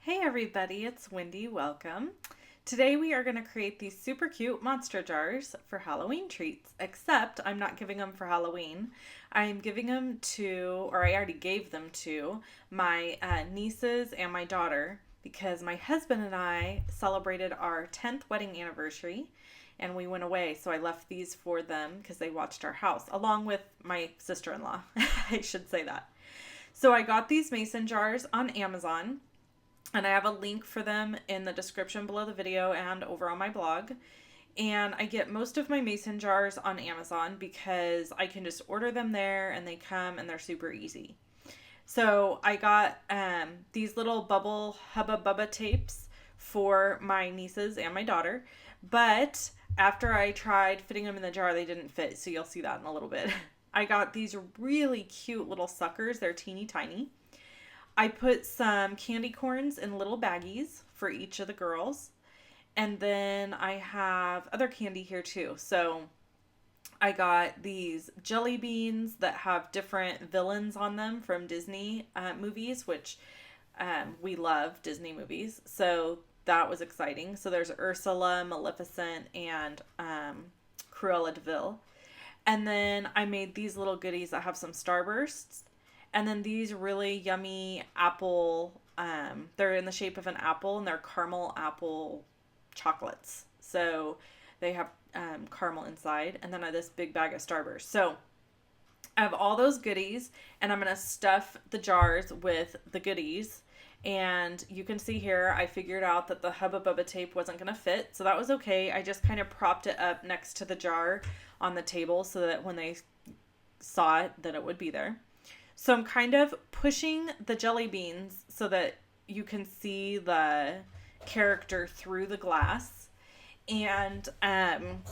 Hey everybody, it's Wendy. Welcome. Today we are going to create these super cute monster jars for Halloween treats, except I'm not giving them for Halloween. I'm giving them to, or I already gave them to, my nieces and my daughter because my husband and I celebrated our 10th wedding anniversary and we went away. So I left these for them because they watched our house, along with my sister in law. I should say that. So I got these mason jars on Amazon. And I have a link for them in the description below the video and over on my blog. And I get most of my mason jars on Amazon because I can just order them there and they come and they're super easy. So I got these little bubble hubba bubba tapes for my nieces and my daughter. But after I tried fitting them in the jar, they didn't fit. So you'll see that in a little bit. I got these really cute little suckers. They're teeny tiny. I put some candy corns in little baggies for each of the girls. And then I have other candy here too. So I got these jelly beans that have different villains on them from Disney movies, which we love Disney movies. So that was exciting. So there's Ursula, Maleficent, and Cruella de Vil. And then I made these little goodies that have some Starbursts. And then these really yummy apple, they're in the shape of an apple and they're caramel apple chocolates. So they have caramel inside. And then I have this big bag of Starburst. So I have all those goodies and I'm going to stuff the jars with the goodies. And you can see here, I figured out that the Hubba Bubba tape wasn't going to fit. So that was okay. I just kind of propped it up next to the jar on the table so that when they saw it, that it would be there. So I'm kind of pushing the jelly beans so that you can see the character through the glass. And then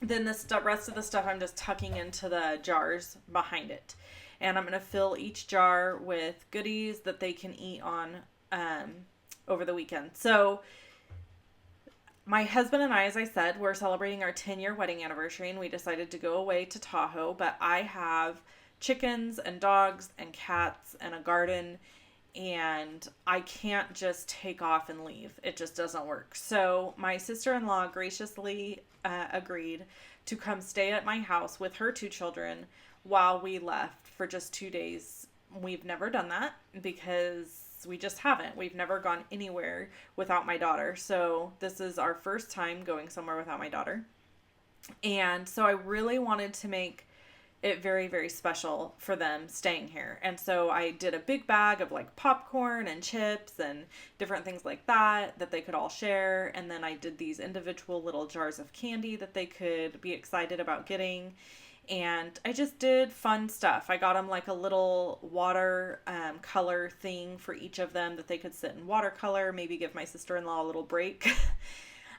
the rest of the stuff I'm just tucking into the jars behind it. And I'm going to fill each jar with goodies that they can eat on over the weekend. So my husband and I, as I said, we're celebrating our 10-year wedding anniversary and we decided to go away to Tahoe. But I have chickens and dogs and cats and a garden, and I can't just take off and leave. It just doesn't work. So my sister-in-law graciously agreed to come stay at my house with her two children while we left for just 2 days. We've never done that because we just haven't. We've never gone anywhere without my daughter. So this is our first time going somewhere without my daughter. And so I really wanted to make it very, very special for them staying here. And so I did a big bag of like popcorn and chips and different things like that they could all share. And then I did these individual little jars of candy that they could be excited about getting. And I just did fun stuff. I got them like a little water color thing for each of them that they could sit in watercolor, maybe give my sister-in-law a little break.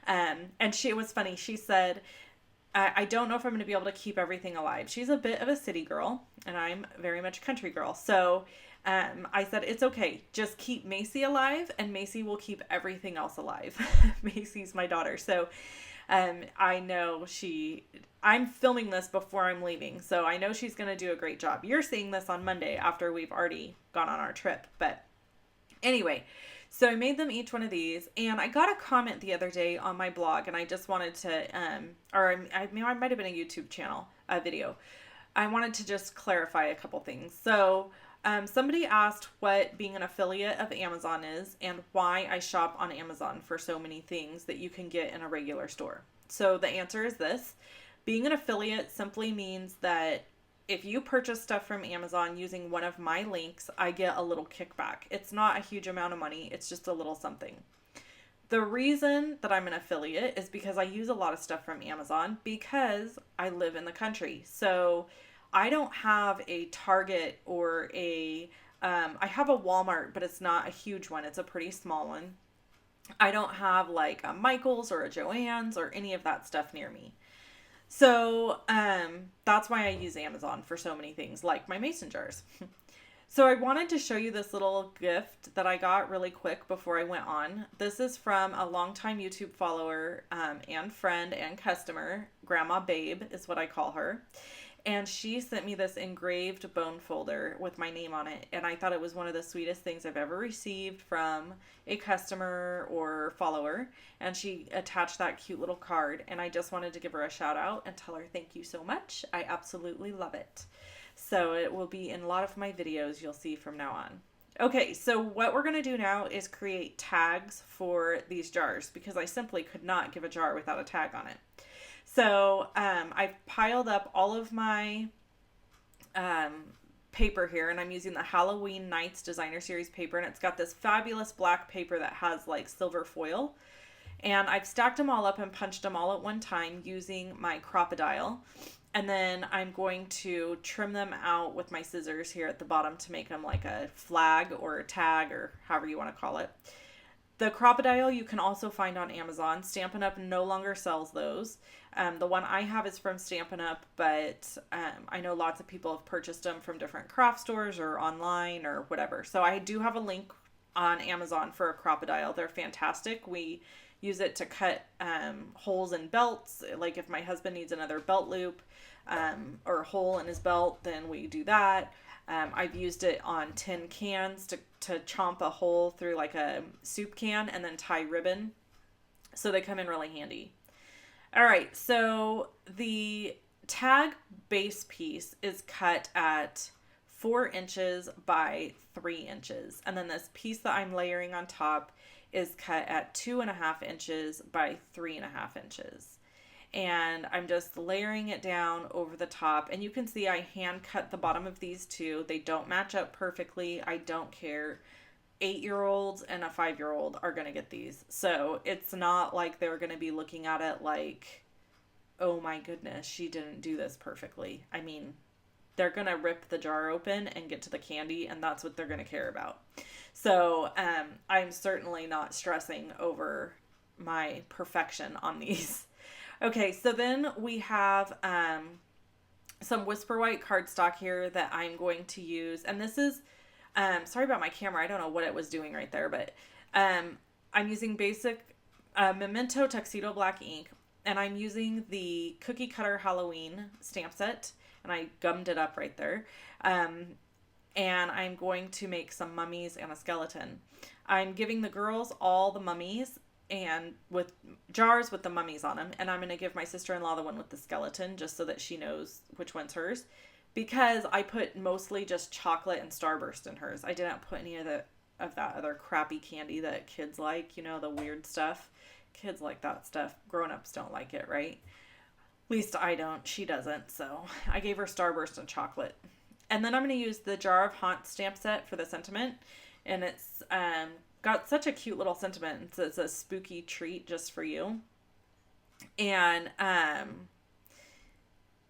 And it was funny. She said, I don't know if I'm going to be able to keep everything alive. She's a bit of a city girl, and I'm very much a country girl. So I said, it's okay. Just keep Macy alive, and Macy will keep everything else alive. Macy's my daughter. So I know I'm filming this before I'm leaving, so I know she's going to do a great job. You're seeing this on Monday after we've already gone on our trip. But anyway, so I made them each one of these, and I got a comment the other day on my blog, and I just wanted to, I might have been a YouTube channel, video. I wanted to just clarify a couple things. So somebody asked what being an affiliate of Amazon is and why I shop on Amazon for so many things that you can get in a regular store. So the answer is this. Being an affiliate simply means that if you purchase stuff from Amazon using one of my links, I get a little kickback. It's not a huge amount of money. It's just a little something. The reason that I'm an affiliate is because I use a lot of stuff from Amazon because I live in the country. So I don't have a Target or I have a Walmart, but it's not a huge one. It's a pretty small one. I don't have like a Michael's or a Joann's or any of that stuff near me. So that's why I use Amazon for so many things, like my mason jars. So I wanted to show you this little gift that I got really quick before I went on. This is from a longtime YouTube follower and friend and customer. Grandma Babe is what I call her. And she sent me this engraved bone folder with my name on it. And I thought it was one of the sweetest things I've ever received from a customer or follower. And she attached that cute little card. And I just wanted to give her a shout out and tell her thank you so much. I absolutely love it. So it will be in a lot of my videos you'll see from now on. Okay, so what we're going to do now is create tags for these jars because I simply could not give a jar without a tag on it. So I've piled up all of my paper here, and I'm using the Halloween Nights Designer Series paper, and it's got this fabulous black paper that has like silver foil. And I've stacked them all up and punched them all at one time using my Crop-A-Dile. And then I'm going to trim them out with my scissors here at the bottom to make them like a flag or a tag or however you want to call it. The Crop-A-Dile you can also find on Amazon. Stampin' Up! No longer sells those. The one I have is from Stampin' Up!, but I know lots of people have purchased them from different craft stores or online or whatever. So I do have a link on Amazon for a Crop-A-Dile. They're fantastic. We use it to cut holes in belts. Like if my husband needs another belt loop or a hole in his belt, then we do that. I've used it on tin cans to chomp a hole through like a soup can and then tie ribbon. So they come in really handy. All right, so the tag base piece is cut at 4 inches by 3 inches. And then this piece that I'm layering on top is cut at 2.5 inches by 3.5 inches. And I'm just layering it down over the top. And you can see I hand cut the bottom of these two. They don't match up perfectly. I don't care. 8-year-olds and a 5-year-old are going to get these. So it's not like they're going to be looking at it like, oh my goodness, she didn't do this perfectly. I mean, they're going to rip the jar open and get to the candy, and that's what they're going to care about. So I'm certainly not stressing over my perfection on these. Okay, so then we have some Whisper White cardstock here that I'm going to use. And this is, sorry about my camera. I don't know what it was doing right there, but I'm using basic Memento Tuxedo Black ink. And I'm using the Cookie Cutter Halloween stamp set. And I gummed it up right there. And I'm going to make some mummies and a skeleton. I'm giving the girls all the mummies and with jars with the mummies on them. And I'm going to give my sister-in-law the one with the skeleton just so that she knows which one's hers. Because I put mostly just chocolate and Starburst in hers. I didn't put any of that other crappy candy that kids like, you know, the weird stuff. Kids like that stuff. Grown-ups don't like it, right? At least I don't. She doesn't. So I gave her Starburst and chocolate. And then I'm going to use the Jar of Haunt stamp set for the sentiment. And it's got such a cute little sentiment. It's a spooky treat just for you. And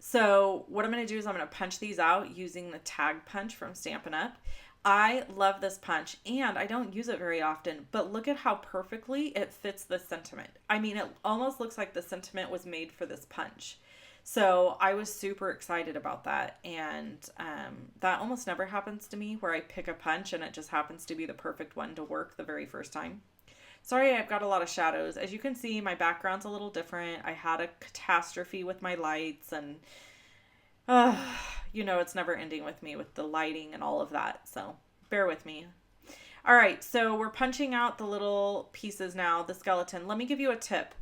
so what I'm going to do is I'm going to punch these out using the tag punch from Stampin' Up. I love this punch and I don't use it very often, but look at how perfectly it fits the sentiment. I mean, it almost looks like the sentiment was made for this punch. So I was super excited about that. And that almost never happens to me where I pick a punch and it just happens to be the perfect one to work the very first time. Sorry, I've got a lot of shadows. As you can see, my background's a little different. I had a catastrophe with my lights and you know, it's never ending with me with the lighting and all of that. So bear with me. All right, so we're punching out the little pieces now, the skeleton. Let me give you a tip.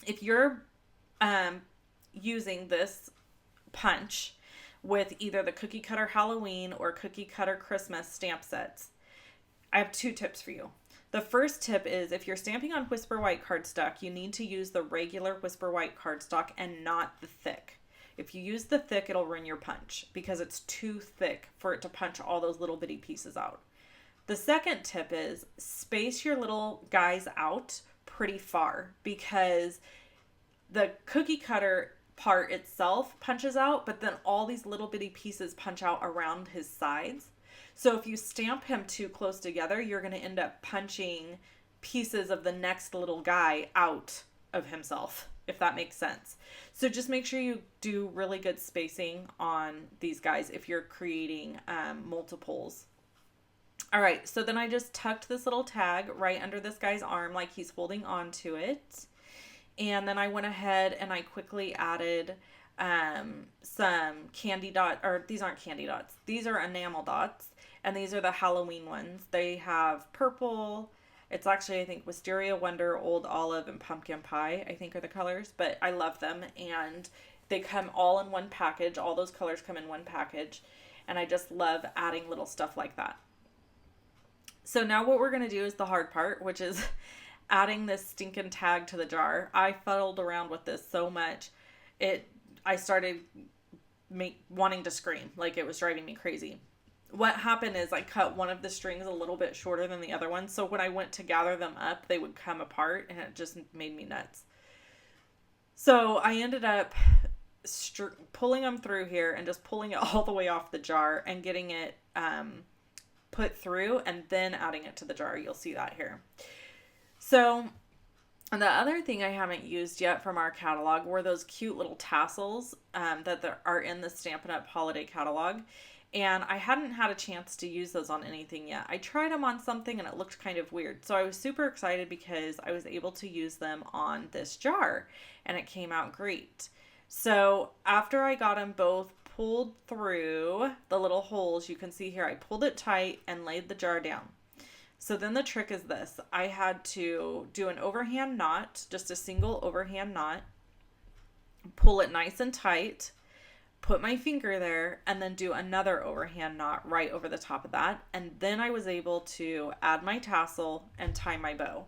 If you're using this punch with either the Cookie Cutter Halloween or Cookie Cutter Christmas stamp sets, I have 2 tips for you. The first tip is if you're stamping on Whisper White cardstock, you need to use the regular Whisper White cardstock and not the thick. If you use the thick, it'll ruin your punch because it's too thick for it to punch all those little bitty pieces out. The second tip is space your little guys out pretty far because the cookie cutter part itself punches out, but then all these little bitty pieces punch out around his sides. So if you stamp him too close together, you're going to end up punching pieces of the next little guy out of himself, if that makes sense. So just make sure you do really good spacing on these guys if you're creating multiples. All right, so then I just tucked this little tag right under this guy's arm like he's holding on to it. And then I went ahead and I quickly added some candy dot, or these aren't candy dots. These are enamel dots, and these are the Halloween ones. They have purple. It's actually, I think, Wisteria, Wonder, Old Olive, and Pumpkin Pie, I think are the colors, but I love them, and they come all in one package. All those colors come in one package, and I just love adding little stuff like that. So now what we're going to do is the hard part, which is adding this stinking tag to the jar. I fuddled around with this so much. I started wanting to scream. Like, it was driving me crazy. What happened is I cut one of the strings a little bit shorter than the other one. So when I went to gather them up, they would come apart, and it just made me nuts. So I ended up pulling them through here and just pulling it all the way off the jar and getting it put through and then adding it to the jar. You'll see that here. So the other thing I haven't used yet from our catalog were those cute little tassels that are in the Stampin' Up! Holiday catalog. And I hadn't had a chance to use those on anything yet. I tried them on something and it looked kind of weird. So I was super excited because I was able to use them on this jar and it came out great. So after I got them both pulled through the little holes, you can see here, I pulled it tight and laid the jar down. So then the trick is this. I had to do an overhand knot, just a single overhand knot, pull it nice and tight, put my finger there, and then do another overhand knot right over the top of that. And then I was able to add my tassel and tie my bow.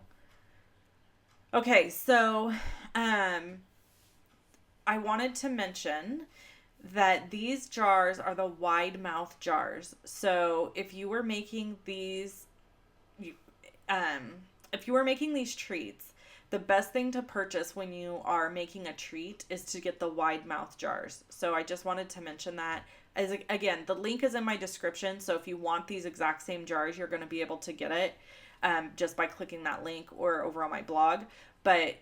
Okay, so I wanted to mention that these jars are the wide mouth jars. So if you were making these, treats, the best thing to purchase when you are making a treat is to get the wide mouth jars. So I just wanted to mention that. Again, the link is in my description. So if you want these exact same jars, you're going to be able to get it just by clicking that link or over on my blog. But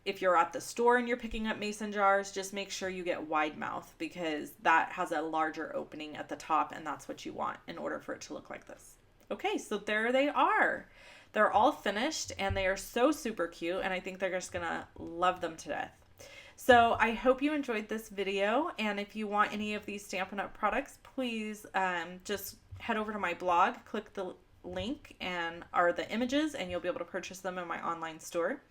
if you're at the store and you're picking up mason jars, just make sure you get wide mouth because that has a larger opening at the top, and that's what you want in order for it to look like this. Okay, so there they are. They're all finished and they are so super cute, and I think they're just gonna love them to death. So I hope you enjoyed this video, and if you want any of these Stampin' Up! Products, please just head over to my blog, click the link or the images, and you'll be able to purchase them in my online store.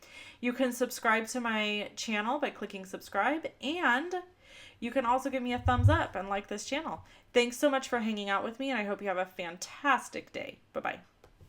You can subscribe to my channel by clicking subscribe, and you can also give me a thumbs up and like this channel. Thanks so much for hanging out with me, and I hope you have a fantastic day. Bye-bye.